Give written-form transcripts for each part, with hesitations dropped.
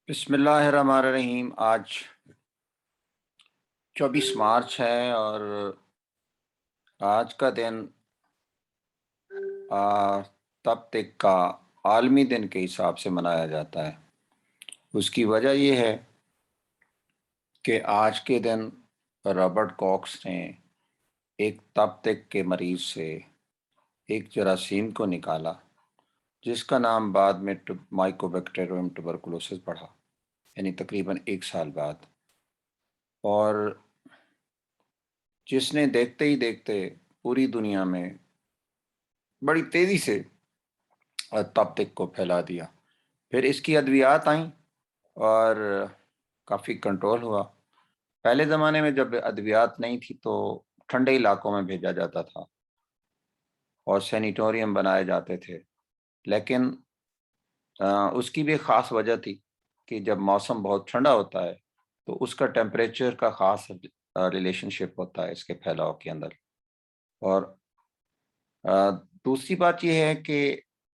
بسم اللہ الرحمن الرحیم۔ آج 24 مارچ ہے اور آج کا دن تب تک کا عالمی دن کے حساب سے منایا جاتا ہے۔ اس کی وجہ یہ ہے کہ آج کے دن رابرٹ کاکس نے ایک تب تک کے مریض سے ایک جراثیم کو نکالا جس کا نام بعد میں مائکوبیکٹیریم ٹوبرکلوسس پڑا، یعنی تقریباً 1 سال بعد، اور جس نے دیکھتے ہی دیکھتے پوری دنیا میں بڑی تیزی سے تب تک کو پھیلا دیا۔ پھر اس کی ادویات آئیں اور کافی کنٹرول ہوا۔ پہلے زمانے میں جب ادویات نہیں تھی تو ٹھنڈے علاقوں میں بھیجا جاتا تھا اور سینیٹوریم بنائے جاتے تھے، لیکن اس کی بھی ایک خاص وجہ تھی کہ جب موسم بہت ٹھنڈا ہوتا ہے تو اس کا ٹیمپریچر کا خاص ریلیشن شپ ہوتا ہے اس کے پھیلاؤ کے اندر۔ اور دوسری بات یہ ہے کہ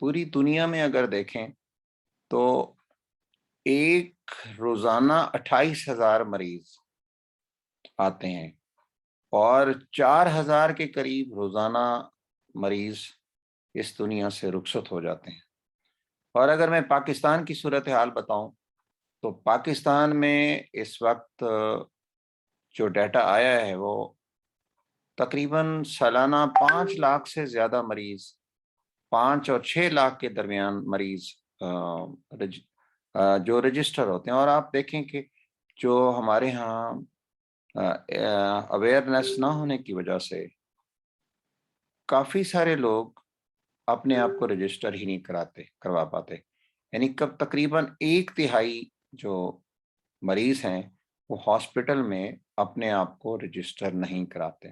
پوری دنیا میں اگر دیکھیں تو ایک روزانہ 28,000 مریض آتے ہیں اور 4,000 کے قریب روزانہ مریض اس دنیا سے رخصت ہو جاتے ہیں۔ اور اگر میں پاکستان کی صورتحال بتاؤں تو پاکستان میں اس وقت جو ڈیٹا آیا ہے وہ تقریباً سالانہ 5 لاکھ سے زیادہ مریض، 5 اور 6 لاکھ کے درمیان مریض جو رجسٹر ہوتے ہیں۔ اور آپ دیکھیں کہ جو ہمارے ہاں اویئرنیس نہ ہونے کی وجہ سے کافی سارے لوگ اپنے آپ کو رجسٹر ہی نہیں کروا پاتے، یعنی کب تقریباً 1/3 جو مریض ہیں وہ ہاسپٹل میں اپنے آپ کو رجسٹر نہیں کراتے۔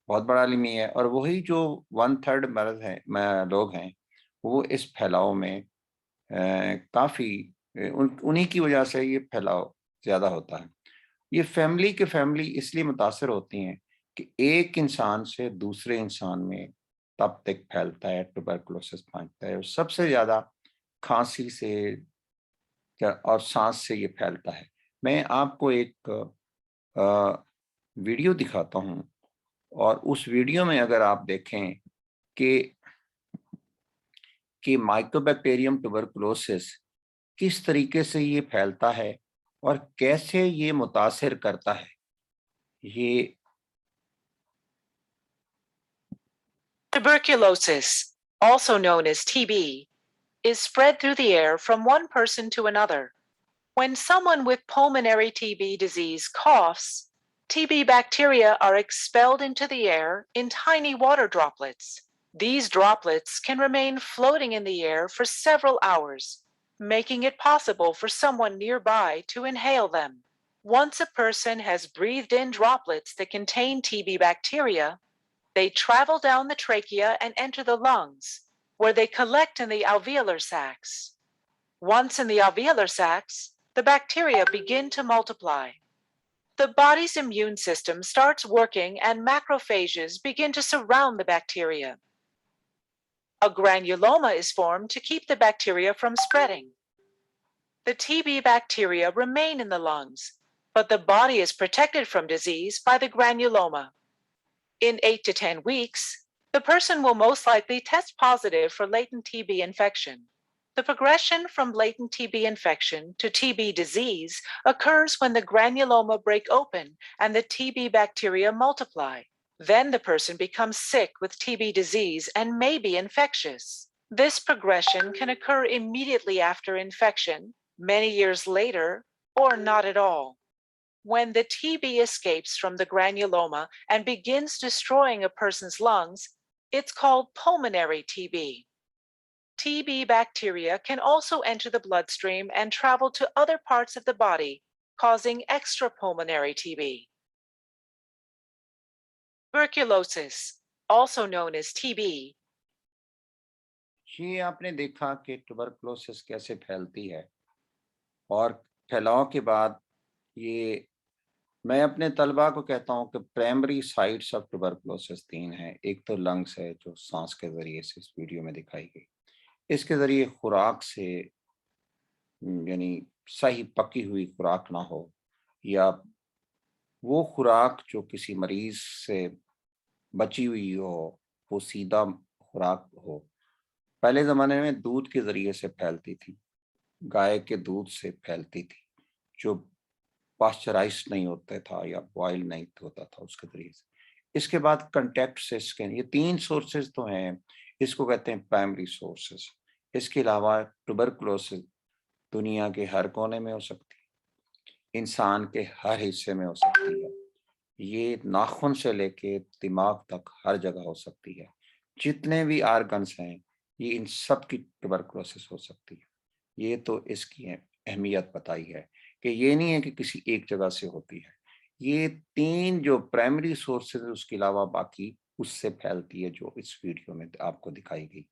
بہت بڑا عالم یہ ہے، اور وہی جو 1/3 مرض ہیں لوگ ہیں وہ اس پھیلاؤ میں کافی انہی کی وجہ سے یہ پھیلاؤ زیادہ ہوتا ہے۔ یہ فیملی اس لیے متاثر ہوتی ہیں کہ ایک انسان سے دوسرے انسان میں تب تک پھیلتا ہے، ٹوبرکلوسس پہنچتا ہے، اور سب سے زیادہ کھانسی سے اور سانس سے یہ پھیلتا ہے۔ میں آپ کو ایک ویڈیو دکھاتا ہوں، اور اس ویڈیو میں اگر آپ دیکھیں کہ مائکوبیکٹیریم ٹوبرکلوسس کس طریقے سے یہ پھیلتا ہے اور کیسے یہ متاثر کرتا ہے۔ یہ Tuberculosis, also known as TB, is spread through the air from one person to another. When someone with pulmonary TB disease coughs, TB bacteria are expelled into the air in tiny water droplets. These droplets can remain floating in the air for several hours, making it possible for someone nearby to inhale them. Once a person has breathed in droplets that contain TB bacteria, they travel down the trachea and enter the lungs, where they collect in the alveolar sacs. Once in the alveolar sacs, the bacteria begin to multiply. The body's immune system starts working and macrophages begin to surround the bacteria. A granuloma is formed to keep the bacteria from spreading. The TB bacteria remain in the lungs, but the body is protected from disease by the granuloma. In 8 to 10 weeks, the person will most likely test positive for latent TB infection. The progression from latent TB infection to TB disease occurs when the granuloma break open and the TB bacteria multiply. Then the person becomes sick with TB disease and may be infectious. This progression can occur immediately after infection, many years later, or not at all. When the TB escapes from the granuloma and begins destroying a person's lungs, it's called pulmonary TB. TB bacteria can also enter the bloodstream and travel to other parts of the body, causing extrapulmonary TB. Tuberculosis, also known as TB. یہ آپ نے دیکھا کہ ٹوبرکلوسس کیسے پھیلتی ہے، اور پھیلاؤ کے بعد یہ میں اپنے طلباء کو کہتا ہوں کہ پرائمری سائٹس آف ٹوبرکلوسس 3 ہیں۔ ایک تو لنگس ہے جو سانس کے ذریعے سے اس ویڈیو میں دکھائی گئی، اس کے ذریعے خوراک سے یعنی صحیح پکی ہوئی خوراک نہ ہو، یا وہ خوراک جو کسی مریض سے بچی ہوئی ہو وہ سیدھا خوراک ہو۔ پہلے زمانے میں دودھ کے ذریعے سے پھیلتی تھی، گائے کے دودھ سے پھیلتی تھی، جو پاسچرائز نہیں ہوتا تھا یا بوائل نہیں ہوتا تھا اس کے ذریعے سے۔ اس کے بعد کنٹیکٹ سے اسکن، یہ 3 سورسز تو ہیں، اس کو کہتے ہیں پرائمری سورسز۔ اس کے علاوہ ٹوبرکلوسس دنیا کے ہر کونے میں ہو سکتی ہے، انسان کے ہر حصے میں ہو سکتی ہے، یہ ناخن سے لے کے دماغ تک ہر جگہ ہو سکتی ہے۔ جتنے بھی آرگنس ہیں یہ ان سب کی ٹوبرکلوسس ہو سکتی ہے۔ یہ تو اس کی اہمیت بتائی ہے کہ یہ نہیں ہے کہ کسی ایک جگہ سے ہوتی ہے، یہ 3 جو پرائمری سورسز اس کے علاوہ باقی اس سے پھیلتی ہے، جو اس ویڈیو میں آپ کو دکھائی گئی۔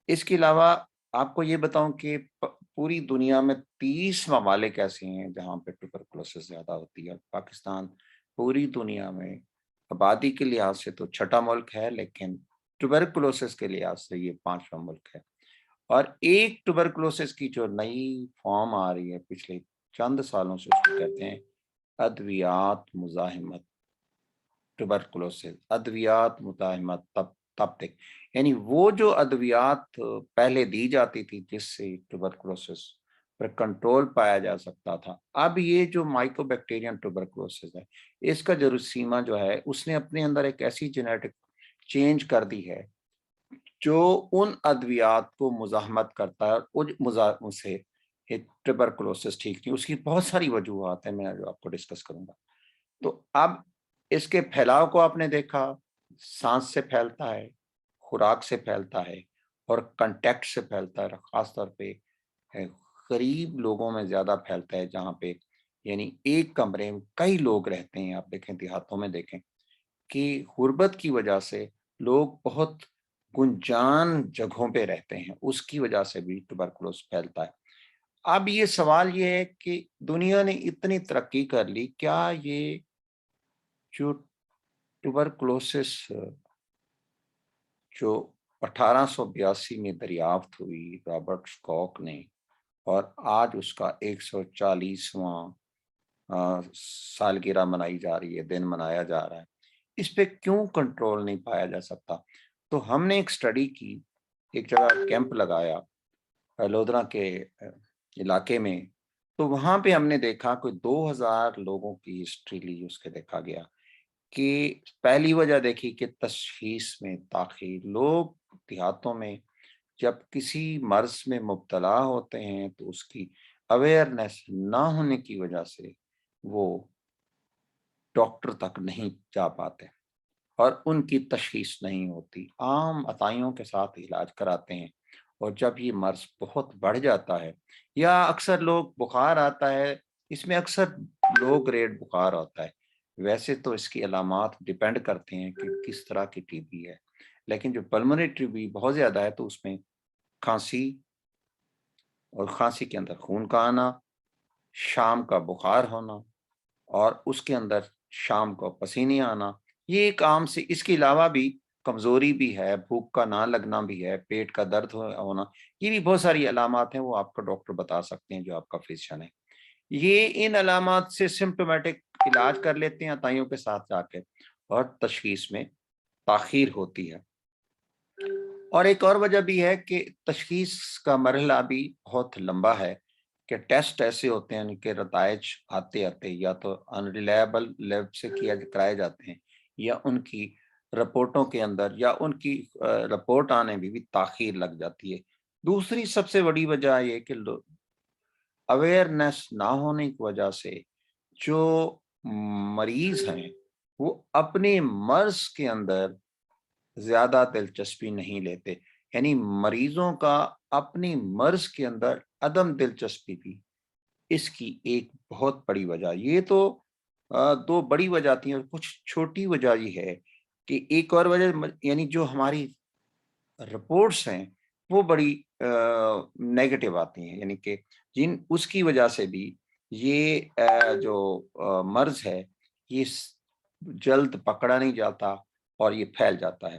اس کے علاوہ آپ کو یہ بتاؤں کہ پوری دنیا میں 30 ممالک ایسے ہیں جہاں پہ ٹوبرکلوسس زیادہ ہوتی ہے۔ پاکستان پوری دنیا میں آبادی کے لحاظ سے تو چھٹا ملک ہے، لیکن ٹوبرکلوسس کے لحاظ سے یہ 5واں ملک ہے۔ اور ایک ٹوبرکلوسس کی جو نئی فارم آ رہی ہے پچھلے چند سالوں سے، اس کو کہتے ہیں ادویات مزاحمت ٹوبرکلوسس، ادویات مزاحمت تب تک، یعنی وہ جو ادویات پہلے دی جاتی تھی جس سے ٹوبرکلوسس پر کنٹرول پایا جا سکتا تھا، اب یہ جو مائکرو بیکٹیرین ٹوبرکلوسس ہے، اس کا جراثیمہ جو ہے اس نے اپنے اندر ایک ایسی جینیٹک چینج کر دی ہے جو ان ادویات کو مزاحمت کرتا ہے، اور ان سے ٹوبرکلوسس ٹھیک نہیں۔ اس کی بہت ساری وجوہات ہیں، میں جو آپ کو ڈسکس کروں گا۔ تو اب اس کے پھیلاؤ کو آپ نے دیکھا، سانس سے پھیلتا ہے، خوراک سے پھیلتا ہے، اور کنٹیکٹ سے پھیلتا ہے، خاص طور پہ غریب لوگوں میں زیادہ پھیلتا ہے، جہاں پہ یعنی ایک کمرے میں کئی لوگ رہتے ہیں۔ آپ دیکھیں دیہاتوں میں دیکھیں کہ غربت کی وجہ سے لوگ بہت گنجان جگہوں پہ رہتے ہیں، اس کی وجہ سے بھی ٹوبرکلوس پھیلتا ہے۔ اب یہ سوال یہ ہے کہ دنیا نے اتنی ترقی کر لی، کیا یہ جو ٹوبرکلوسس جو 1882 میں دریافت ہوئی رابرٹ اسکوک نے، اور آج اس کا 140واں سالگرہ منائی جا رہی ہے، دن منایا جا رہا ہے، اس پہ کیوں کنٹرول نہیں پایا جا سکتا؟ تو ہم نے ایک اسٹڈی کی، ایک جگہ کیمپ لگایا لودھرا کے علاقے میں، تو وہاں پہ ہم نے دیکھا کوئی 2000 لوگوں کی ہسٹری لی، اس کے دیکھا گیا کہ پہلی وجہ دیکھی کہ تشخیص میں تاخیر۔ لوگ دیہاتوں میں جب کسی مرض میں مبتلا ہوتے ہیں تو اس کی اویئرنیس نہ ہونے کی وجہ سے وہ ڈاکٹر تک نہیں جا پاتے اور ان کی تشخیص نہیں ہوتی، عام عطائیوں کے ساتھ علاج کراتے ہیں، اور جب یہ مرض بہت بڑھ جاتا ہے، یا اکثر لوگ بخار آتا ہے، اس میں اکثر لو گریڈ بخار ہوتا ہے، ویسے تو اس کی علامات ڈیپینڈ کرتے ہیں کہ کس طرح کی ٹی بی ہے، لیکن جو پلمونری ٹی بی بہت زیادہ ہے تو اس میں کھانسی، اور کھانسی کے اندر خون کا آنا، شام کا بخار ہونا، اور اس کے اندر شام کو پسینے آنا، یہ ایک عام سے۔ اس کے علاوہ بھی کمزوری بھی ہے، بھوک کا نہ لگنا بھی ہے، پیٹ کا درد ہونا، یہ بھی بہت ساری علامات ہیں، وہ آپ کا ڈاکٹر بتا سکتے ہیں جو آپ کا فزیشین ہے۔ یہ ان علامات سے سمپٹومیٹک علاج کر لیتے ہیں عطائیوں کے ساتھ جا کے، اور تشخیص میں تاخیر ہوتی ہے۔ اور ایک اور وجہ بھی ہے کہ تشخیص کا مرحلہ بھی بہت لمبا ہے، کہ ٹیسٹ ایسے ہوتے ہیں کہ نتائج آتے آتے یا تو انریلائبل لیب سے کرائے جاتے ہیں، یا ان کی رپورٹوں کے اندر، یا ان کی رپورٹ آنے میں بھی تاخیر لگ جاتی ہے۔ دوسری سب سے بڑی وجہ یہ کہ اویئرنیس نہ ہونے کی وجہ سے جو مریض ہیں وہ اپنے مرض کے اندر زیادہ دلچسپی نہیں لیتے، یعنی مریضوں کا اپنی مرض کے اندر عدم دلچسپی بھی اس کی ایک بہت بڑی وجہ۔ یہ تو دو بڑی وجہ تھیں، اور کچھ چھوٹی وجہ یہ ہے کہ ایک اور وجہ یعنی جو ہماری رپورٹس ہیں وہ بڑی نیگیٹو آتی ہیں، یعنی کہ اس کی وجہ سے بھی یہ جو مرض ہے یہ جلد پکڑا نہیں جاتا اور یہ پھیل جاتا ہے۔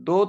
2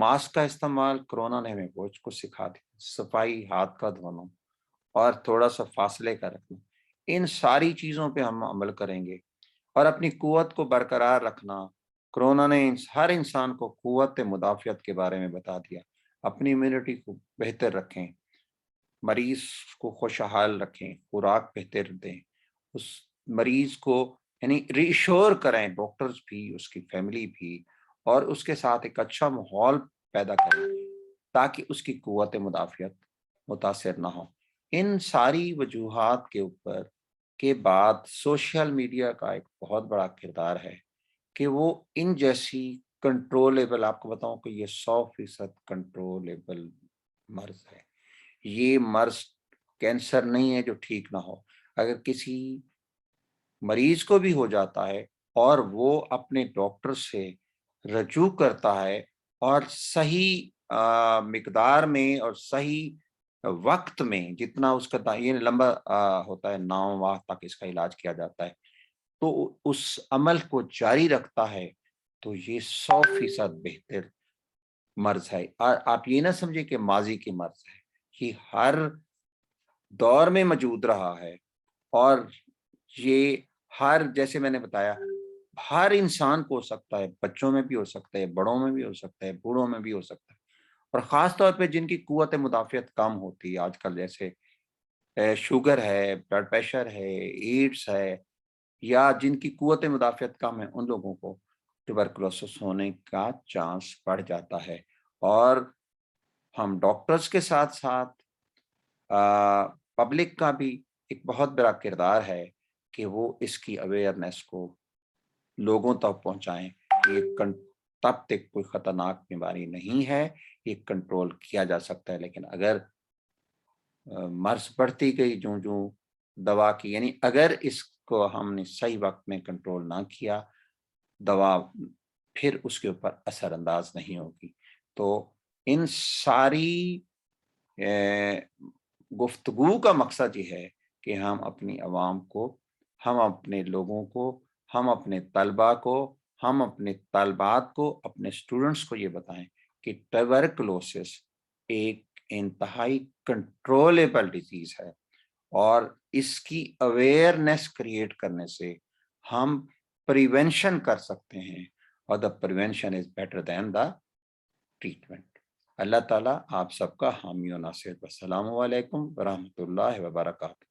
ماسک کا استعمال کورونا نے ہمیں بہت کچھ سکھا دیا، صفائی، ہاتھ کا دھونا اور تھوڑا سا فاصلے کا رکھنا، ان ساری چیزوں پہ ہم عمل کریں گے اور اپنی قوت کو برقرار رکھنا۔ کورونا نے ہر انسان کو قوت مدافعت کے بارے میں بتا دیا۔ اپنی امیونٹی کو بہتر رکھیں، مریض کو خوشحال رکھیں، خوراک بہتر دیں، اس مریض کو یعنی ریشور کریں، ڈاکٹرز بھی، اس کی فیملی بھی، اور اس کے ساتھ ایک اچھا ماحول پیدا کریں تاکہ اس کی قوت مدافعت متاثر نہ ہو۔ ان ساری وجوہات کے اوپر کے بعد سوشل میڈیا کا ایک بہت بڑا کردار ہے کہ وہ ان جیسی کنٹرولیبل، آپ کو بتاؤں کہ یہ 100% کنٹرولیبل مرض ہے۔ یہ مرض کینسر نہیں ہے جو ٹھیک نہ ہو۔ اگر کسی مریض کو بھی ہو جاتا ہے اور وہ اپنے ڈاکٹر سے رجوع کرتا ہے اور صحیح مقدار میں اور صحیح وقت میں، جتنا اس کا یہ لمبا ہوتا ہے 9 ماہ تک اس کا علاج کیا جاتا ہے، تو اس عمل کو جاری رکھتا ہے، تو یہ 100% بہتر مرض ہے۔ اور آپ یہ نہ سمجھے کہ ماضی کی مرض ہے، یہ ہر دور میں موجود رہا ہے، اور یہ جیسے میں نے بتایا، ہر انسان کو ہو سکتا ہے، بچوں میں بھی ہو سکتا ہے، بڑوں میں بھی ہو سکتا ہے، بوڑھوں میں بھی ہو سکتا ہے، اور خاص طور پہ جن کی قوت مدافعت کم ہوتی ہے آج کل، جیسے شوگر ہے، بلڈ پریشر ہے، ایڈز ہے، یا جن کی قوت مدافعت کم ہے، ان لوگوں کو ٹیوبرکلوسس ہونے کا چانس بڑھ جاتا ہے۔ اور ہم ڈاکٹرز کے ساتھ ساتھ پبلک کا بھی ایک بہت بڑا کردار ہے کہ وہ اس کی اویئرنیس کو لوگوں تک پہنچائیں۔ یہ تب تک کوئی خطرناک بیماری نہیں ہے، یہ کنٹرول کیا جا سکتا ہے، لیکن اگر مرض بڑھتی گئی جو دوا کی، یعنی اگر اس کو ہم نے صحیح وقت میں کنٹرول نہ کیا، دوا پھر اس کے اوپر اثر انداز نہیں ہوگی۔ تو ان ساری گفتگو کا مقصد یہ ہے کہ ہم اپنی عوام کو، ہم اپنے لوگوں کو، ہم اپنے طلباء کو، ہم اپنے طالبات کو، اپنے اسٹوڈنٹس کو یہ بتائیں کہ ٹیوبرکلوسس ایک انتہائی کنٹرولیبل ڈیزیز ہے، اور اس کی اویئرنیس کریٹ کرنے سے ہم پریونشن کر سکتے ہیں، اور the prevention is better than the treatment. اللہ تعالیٰ آپ سب کا حامی و ناصر۔ السلام علیکم ورحمۃ اللہ وبرکاتہ۔